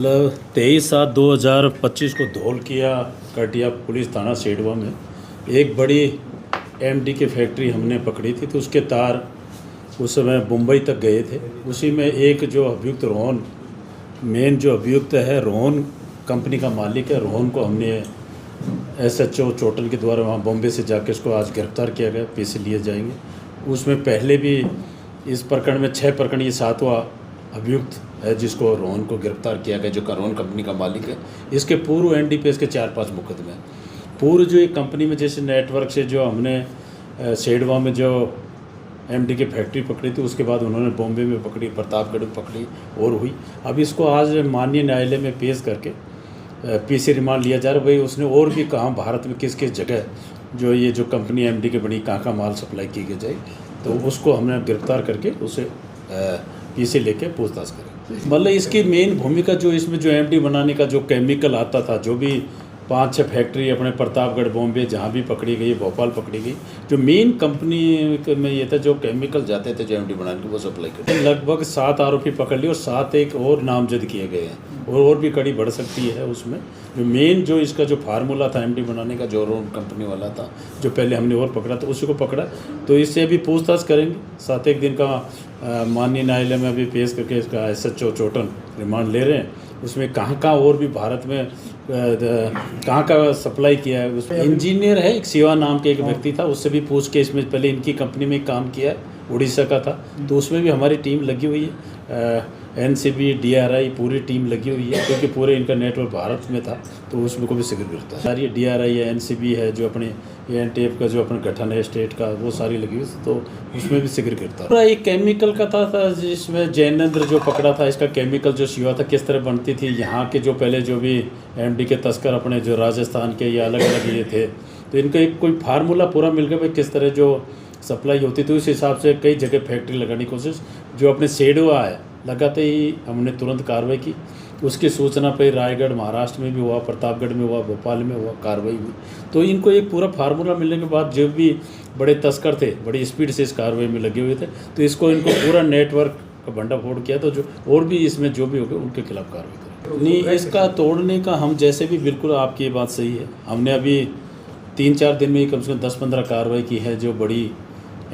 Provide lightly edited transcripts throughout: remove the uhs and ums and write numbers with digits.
मतलब 23/7/2025 को धौल किया कटिया पुलिस थाना सेडवा में एक बड़ी एमडी की फैक्ट्री हमने पकड़ी थी। तो उसके तार उस समय मुंबई तक गए थे। उसी में एक जो अभियुक्त रोहन, मेन जो अभियुक्त है रोहन कंपनी का मालिक है, रोहन को हमने एसएचओ चोटल के द्वारा वहाँ बॉम्बे से जाके उसको आज गिरफ्तार किया गया, पीछे लिए जाएंगे। उसमें पहले भी इस प्रकरण में 6 प्रकरण, ये 7वां अभियुक्त है जिसको रोहन को गिरफ्तार किया गया, जो रोहन कंपनी का मालिक है। इसके पूर्व एनडीपीएस के 4-5 मुकदमे हैं। पूर्व जो एक कंपनी में जैसे नेटवर्क से जो हमने सेडवा में जो एमडी की फैक्ट्री पकड़ी थी, उसके बाद उन्होंने बॉम्बे में पकड़ी, प्रतापगढ़ में पकड़ी और हुई। अब इसको आज माननीय न्यायालय में पेश करके पीसी रिमांड लिया जा रहा है। भाई उसने और भी कहाँ भारत में किस किस जगह जो ये जो कंपनी एमडी की बनी कहाँ माल सप्लाई की जाए, तो उसको हमने गिरफ्तार करके उसे पीछे लेके पूछताछ करें। मतलब इसकी मेन भूमिका जो इसमें जो एमडी बनाने का जो केमिकल आता था, जो भी 5-6 फैक्ट्री अपने प्रतापगढ़, बॉम्बे जहाँ भी पकड़ी गई, भोपाल पकड़ी गई, जो मेन कंपनी में ये था जो केमिकल जाते थे जो एमडी बनाने के, वो सप्लाई करते। लगभग 7 आरोपी पकड़ लिए और 7 एक और नामजद किए गए हैं और भी कड़ी बढ़ सकती है। उसमें जो मेन जो इसका जो फार्मूला था एमडी बनाने का, जो रोन कंपनी वाला था, जो पहले हमने और पकड़ा था, उसी को पकड़ा। तो इससे अभी पूछताछ करेंगे। 7 एक दिन का माननीय न्यायालय में अभी पेश करके इसका एसएचओ चोटन रिमांड ले रहे हैं। उसमें कहाँ और भी भारत में कहाँ सप्लाई किया है। उसमें इंजीनियर है एक शिवा नाम के एक व्यक्ति था, उससे भी पूछ के इसमें पहले इनकी कंपनी में काम किया है, उड़ीसा का था, तो उसमें भी हमारी टीम लगी हुई है। एनसीबी, डीआरआई पूरी टीम लगी हुई है, क्योंकि पूरे इनका नेटवर्क भारत में था, तो उसमें को भी शीघ्र गिरता है। सारी डीआरआई है, एनसीबी है, जो अपने एनटीएफ का जो अपना गठन है स्टेट का, वो सारी लगी हुई, तो उसमें भी शीघ्र गिरता है। पूरा एक केमिकल का था जिसमें जैनेंद्र जो पकड़ा था, इसका केमिकल जो शिवा था किस तरह बनती थी। यहाँ के जो पहले जो भी एमडी के तस्कर अपने जो राजस्थान के या अलग अलग ये थे, तो इनका एक कोई फार्मूला पूरा मिल गया भाई किस तरह जो सप्लाई होती थी। उस हिसाब से कई जगह फैक्ट्री लगाने की कोशिश, जो अपने सेडवा है लगाते ही हमने तुरंत कार्रवाई की। उसकी सूचना पे रायगढ़ महाराष्ट्र में भी हुआ, प्रतापगढ़ में हुआ, भोपाल में हुआ, कार्रवाई हुई। तो इनको एक पूरा फार्मूला मिलने के बाद जो भी बड़े तस्कर थे बड़ी स्पीड से इस कार्रवाई में लगे हुए थे, तो इसको इनको पूरा नेटवर्क का भंडाफोड़ किया। तो जो और भी इसमें जो भी हो गए उनके खिलाफ कार्रवाई करें। नहीं, इसका तोड़ने का हम जैसे भी, बिल्कुल आपकी ये बात सही है। हमने अभी 3-4 दिन में ही कम से कम 10-15 कार्रवाई की है, जो बड़ी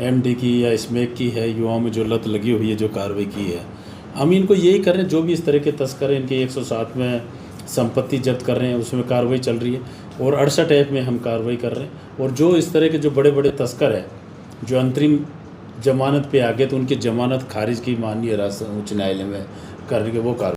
एमडी की या स्मैक की है, युवाओं में जो लत लगी हुई है, जो कार्रवाई की है। हम इनको यही कर रहे हैं, जो भी इस तरह के तस्कर हैं, इनके 107 में संपत्ति जब्त कर रहे हैं, उसमें कार्रवाई चल रही है, और 68 ऐप में हम कार्रवाई कर रहे हैं। और जो इस तरह के जो बड़े बड़े तस्कर हैं जो अंतरिम जमानत पे आ गए, तो उनकी जमानत खारिज की माननीय उच्च न्यायालय में करने के वो कार्रवाई